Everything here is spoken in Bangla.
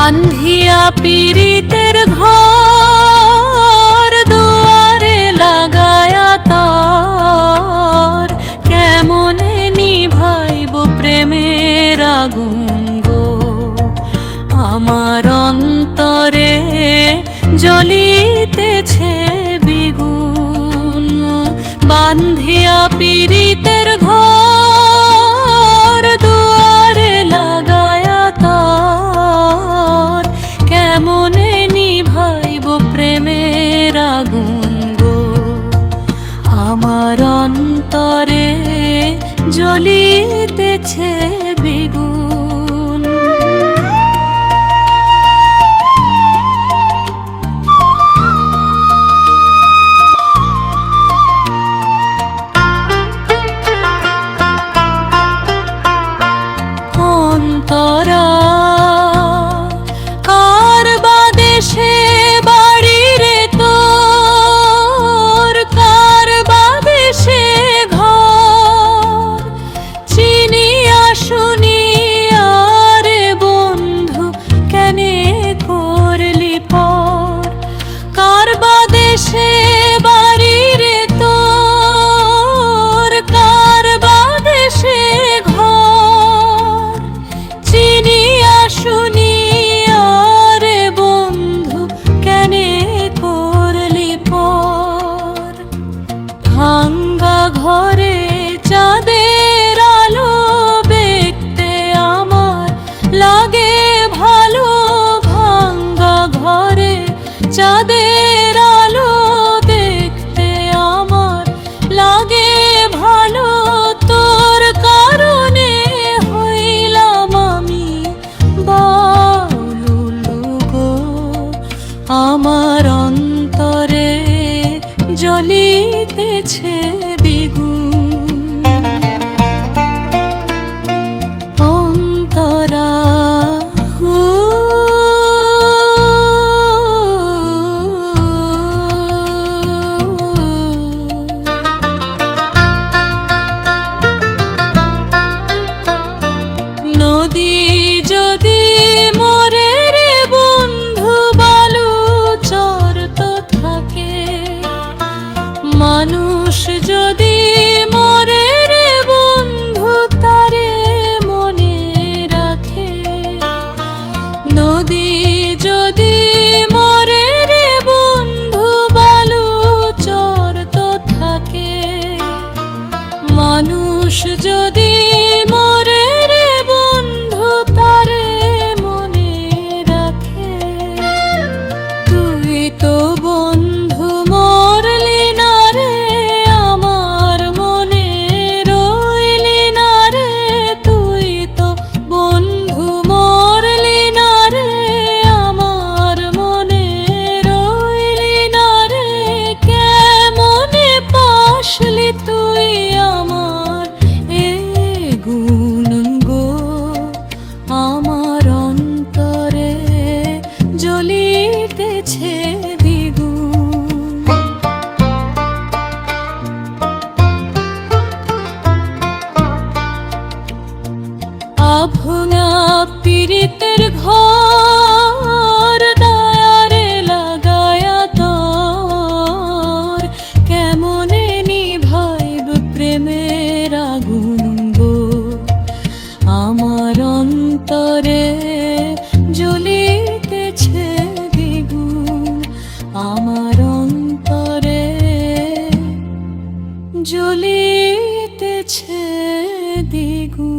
বান্ধিয়া পীড়িতের ঘর দুয়ারে লাগায়া তার, কেমনে নিভাইব প্রেমের আগুন গো। আমার অন্তরে জ্বলিতেছে বিগুন, বান্ধিয়া পীড়িতের ঘর দুয়ারে লাগায়া তার, কেমনে নিভাইব প্রেমের আগুন গো। আমার অন্তরে জ্বলিতেছে বিগুন। অন্তরা কার বাদেশে বাড়ি রে তোর, কার বাদেশে ঘর, চিনিয়া শুনিয়া রে বন্ধু কেনে করলি পর। কার বাদেশে বাড়ি রে তোর, কার বাদেশে ঘর, চিনিয়া শুনিয়া রে বন্ধু কেনে করলি পর। ভাঙ্গা ঘরে চাঁদের আলো দেখতে আমার লাগে ভালো, ভাঙ্গা ঘরে চাঁদের আলো দেখতে আমার লাগে ভালো। তোর কারণে হইলাম আমি বাউলু গো, আমার অন্তরে জ্বলিতেছে বিগুন। অন্তরা নদী যদি মরে রে বন্ধু বালু চর তো থাকে, মানুষ যদি মরে রে বন্ধু তারে মনে রাখে। নদী যদি মরে রে বন্ধু বালু চর তো থাকে, মানুষ যদি মরে রে বন্ধু তারে মনে রাখে। তুই তো বন্ধু মরলি না রে, আমার মনে রইলি না রে। তুই তো বন্ধু মরলি না রে, আমার মনে রইলি না রে। কেমনে পাসলি তুই আমার এ গুণ গো, আমার অন্তরে জ্বলিতেছে দ্বিগুণ। আভঙা পীড়িতের ঘর দায়ারে লাগায়া তোর, কেমনে নিভাইব প্রেমের আগুন গো। আমার অন্তরে জ্বলিতেছে দ্বিগুণ, আমার অন্তরে জ্বলিতেছে দ্বিগুণ।